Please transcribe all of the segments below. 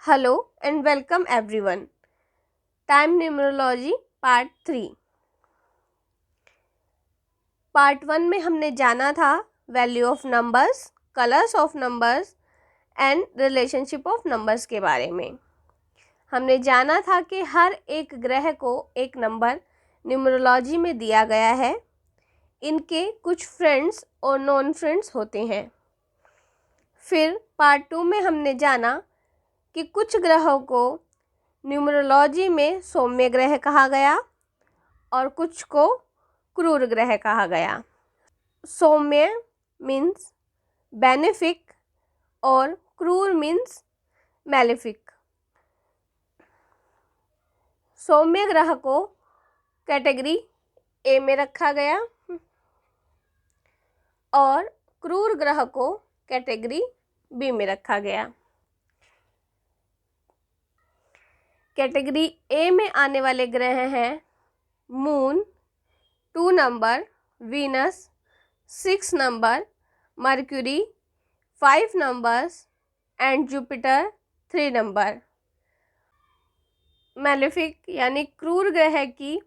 Hello and welcome everyone. Time Numerology Part 3. Part 1 में हमने जाना था value of numbers, colours of numbers and relationship of numbers के बारे में। हमने जाना था कि हर एक ग्रह को एक नंबर न्यूमरोलॉजी में दिया गया है। इनके कुछ फ्रेंड्स और नॉन फ्रेंड्स होते हैं। फिर पार्ट 2 में हमने जाना कि कुछ ग्रहों को न्यूमरोलॉजी में सौम्य ग्रह कहा गया और कुछ को क्रूर ग्रह कहा गया। सौम्य मीन्स बेनिफिक और क्रूर मीन्स मैलेफिक। सौम्य ग्रह को कैटेगरी ए में रखा गया और क्रूर ग्रह को कैटेगरी बी में रखा गया। कैटेगरी ए में आने वाले ग्रह हैं moon 2 number, Venus 6 number, mercury 5 numbers and Jupiter 3 number. Malefic यानी क्रूर ग्रह की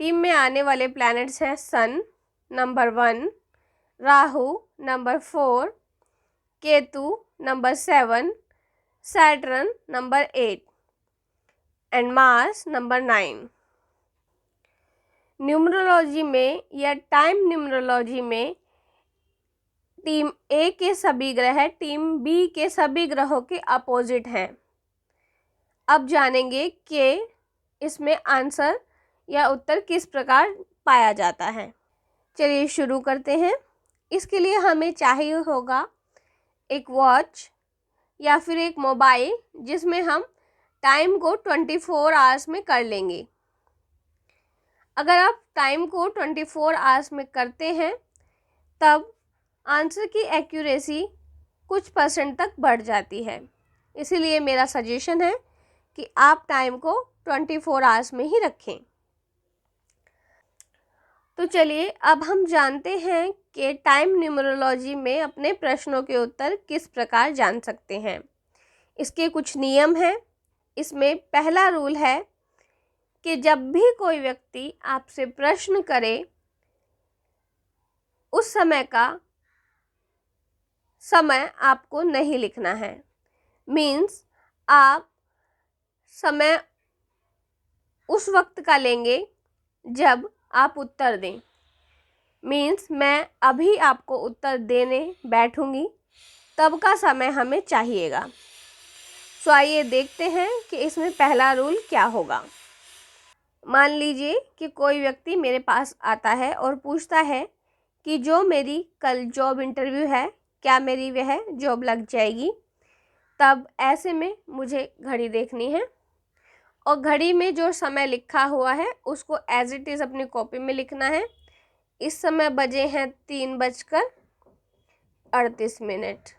टीम में आने वाले प्लैनेट्स हैं sun number 1, Rahu number 4, Ketu number 7, Saturn number 8 and Mars number 9। Numerology में या टाइम न्यूमरोलॉजी में टीम ए के सभी ग्रह टीम बी के सभी ग्रहों के अपोजिट हैं। अब जानेंगे कि इसमें आंसर या उत्तर किस प्रकार पाया जाता है। चलिए शुरू करते हैं। इसके लिए हमें चाहिए होगा एक वॉच या फिर एक मोबाइल जिसमें हम टाइम को 24 आवर्स में कर लेंगे। अगर आप टाइम को 24 आवर्स में करते हैं तब आंसर की एक्यूरेसी कुछ परसेंट तक बढ़ जाती है। इसीलिए मेरा सजेशन है कि आप टाइम को 24 आवर्स में ही रखें। तो चलिए अब हम जानते हैं कि टाइम न्यूमरोलॉजी में अपने प्रश्नों के उत्तर किस प्रकार जान सकते हैं। इसके कुछ नियम हैं। इसमें पहला रूल है कि जब भी कोई व्यक्ति आपसे प्रश्न करे उस समय का समय आपको नहीं लिखना है। मीन्स आप समय उस वक्त का लेंगे जब आप उत्तर दें। मीन्स मैं अभी आपको उत्तर देने बैठूंगी तब का समय हमें चाहिएगा। सो आइए देखते हैं कि इसमें पहला रूल क्या होगा। मान लीजिए कि कोई व्यक्ति मेरे पास आता है और पूछता है कि जो मेरी कल जॉब इंटरव्यू है क्या मेरी वह जॉब लग जाएगी। तब ऐसे में मुझे घड़ी देखनी है और घड़ी में जो समय लिखा हुआ है उसको एज इट इज़ अपनी कॉपी में लिखना है। इस समय बजे हैं 3:38।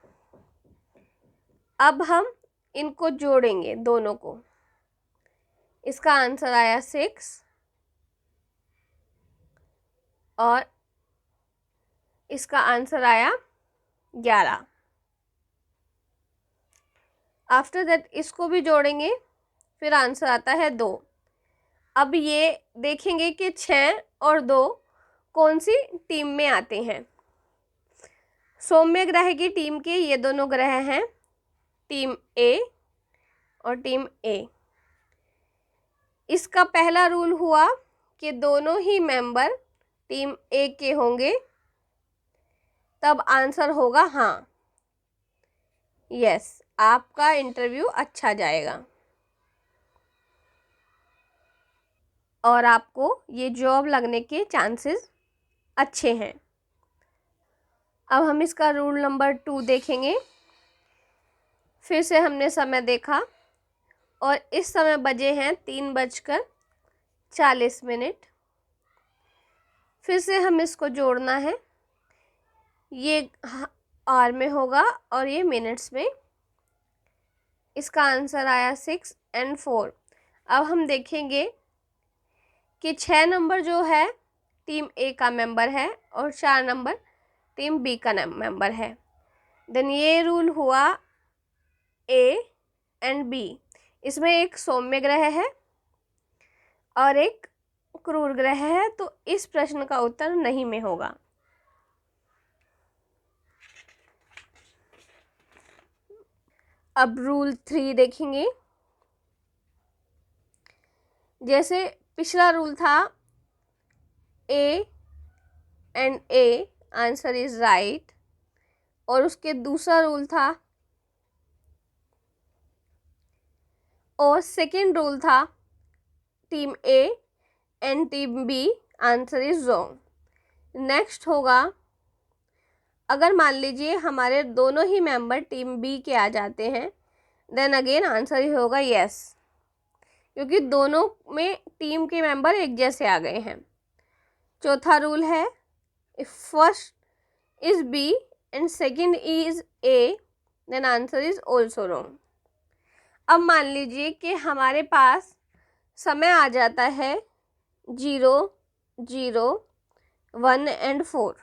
अब हम इनको जोड़ेंगे दोनों को। इसका आंसर आया 6 और इसका आंसर आया 11। आफ्टर दैट इसको भी जोड़ेंगे, फिर आंसर आता है 2। अब ये देखेंगे कि 6 और 2 कौन सी टीम में आते हैं। सौम्य ग्रह की टीम के ये दोनों ग्रह हैं टीम ए और टीम ए। इसका पहला रूल हुआ कि दोनों ही मेंबर टीम ए के होंगे, तब आंसर होगा हाँ, यस, आपका इंटरव्यू अच्छा जाएगा और आपको ये जॉब लगने के चांसेस अच्छे हैं। अब हम इसका रूल नंबर 2 देखेंगे। फिर से हमने समय देखा और इस समय बजे हैं 3:40। फिर से हम इसको जोड़ना है। ये आवर में होगा और ये मिनट्स में। इसका आंसर आया 6 और 4। अब हम देखेंगे कि 6 नंबर जो है टीम ए का मेंबर है और 4 नंबर टीम बी का मेंबर है। देन ये रूल हुआ ए एंड बी, इसमें एक सौम्य ग्रह है और एक क्रूर ग्रह है, तो इस प्रश्न का उत्तर नहीं में होगा। अब रूल 3 देखेंगे। जैसे पिछला रूल था A and A answer is right, और उसके दूसरा रूल था, और सेकेंड रूल था team A and team B answer is wrong. Next होगा, अगर मान लीजिए हमारे दोनों ही मेंबर टीम बी के आ जाते हैं, देन अगेन आंसर ही होगा यस, क्योंकि दोनों में टीम के मेंबर एक जैसे आ गए हैं। चौथा रूल है, if first is B and second is A then answer is also wrong. अब मान लीजिए कि हमारे पास समय आ जाता है 0, 0, 1 एंड 4।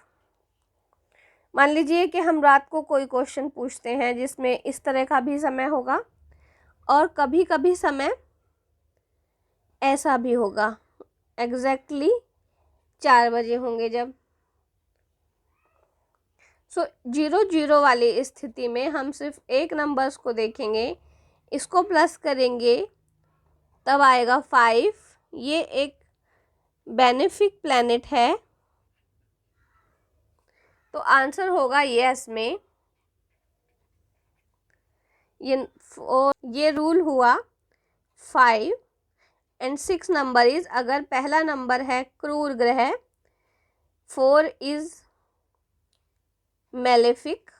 मान लीजिए कि हम रात को कोई क्वेश्चन पूछते हैं जिसमें इस तरह का भी समय होगा, और कभी कभी समय ऐसा भी होगा, एग्जैक्टली 4 बजे होंगे जब। सो 0, 0 वाली स्थिति में हम सिर्फ एक नंबर्स को देखेंगे, इसको प्लस करेंगे, तब आएगा 5। ये एक बेनिफिक प्लैनेट है, तो आंसर होगा यस में। ये रूल हुआ 5 एंड 6 नंबर इज, अगर पहला नंबर है क्रूर ग्रह, 4 is malefic,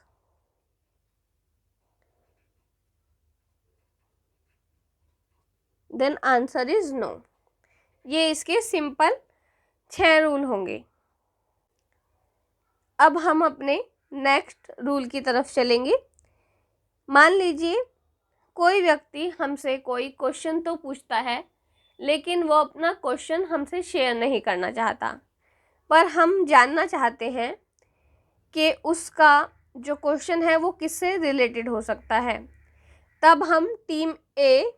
then answer is no. ये इसके सिंपल 6 रूल होंगे। अब हम अपने नेक्स्ट रूल की तरफ चलेंगे। मान लीजिए कोई व्यक्ति हमसे कोई क्वेश्चन तो पूछता है, लेकिन वो अपना क्वेश्चन हमसे शेयर नहीं करना चाहता, पर हम जानना चाहते हैं कि उसका जो क्वेश्चन है वो किससे रिलेटेड हो सकता है। तब हम टीम ए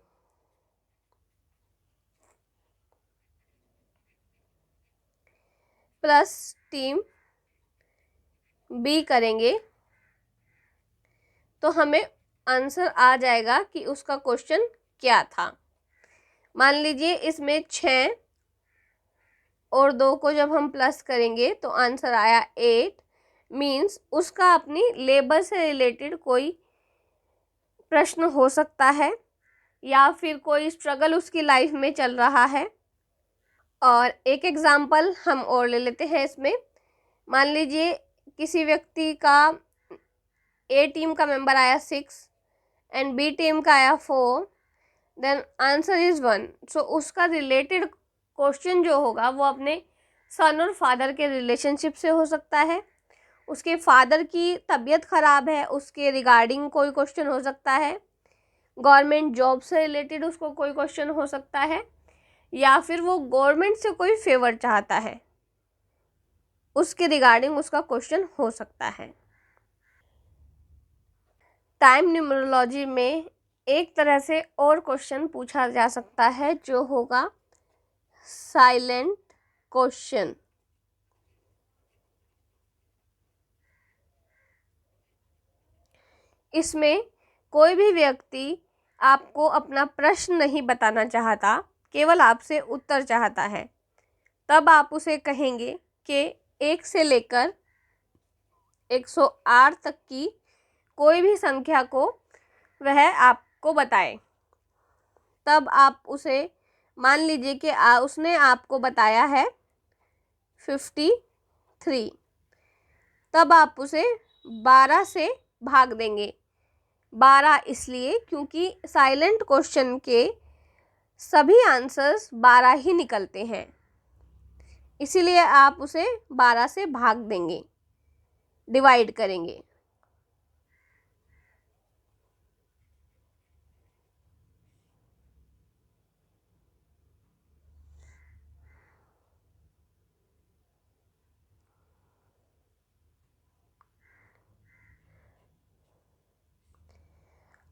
प्लस टीम बी करेंगे, तो हमें आंसर आ जाएगा कि उसका क्वेश्चन क्या था। मान लीजिए इसमें 6 और 2 को जब हम प्लस करेंगे तो आंसर आया 8, मीन्स उसका अपनी लेबर से रिलेटेड कोई प्रश्न हो सकता है, या फिर कोई स्ट्रगल उसकी लाइफ में चल रहा है। और एक एग्जाम्पल हम और ले लेते हैं इसमें। मान लीजिए किसी व्यक्ति का ए टीम का मेंबर आया 6 एंड बी टीम का आया 4, देन आंसर इज 1। सो उसका रिलेटेड क्वेश्चन जो होगा वो अपने सन और फादर के रिलेशनशिप से हो सकता है, उसके फादर की तबीयत ख़राब है उसके रिगार्डिंग कोई क्वेश्चन हो सकता है, गवर्नमेंट जॉब से रिलेटेड उसको कोई क्वेश्चन हो सकता है, या फिर वो गवर्नमेंट से कोई फेवर चाहता है, उसके रिगार्डिंग उसका क्वेश्चन हो सकता है। टाइम न्यूमरोलॉजी में एक तरह से और क्वेश्चन पूछा जा सकता है जो होगा साइलेंट क्वेश्चन। इसमें कोई भी व्यक्ति आपको अपना प्रश्न नहीं बताना चाहता, केवल आपसे उत्तर चाहता है। तब आप उसे कहेंगे कि 1 से लेकर 108 तक की कोई भी संख्या को वह आपको बताए। तब आप उसे मान लीजिए कि उसने आपको बताया है 53, तब आप उसे 12 से भाग देंगे। 12 इसलिए क्योंकि साइलेंट क्वेश्चन के सभी आंसर्स 12 ही निकलते हैं, इसीलिए आप उसे 12 से भाग देंगे, डिवाइड करेंगे।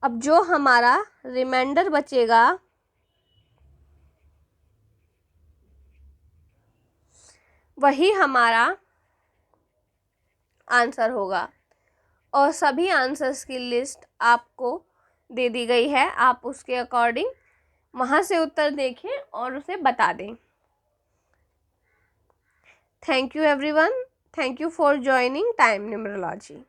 अब जो हमारा रिमाइंडर बचेगा वही हमारा आंसर होगा, और सभी आंसर्स की लिस्ट आपको दे दी गई है। आप उसके अकॉर्डिंग वहाँ से उत्तर देखें और उसे बता दें। Thank you everyone, thank you for joining time numerology.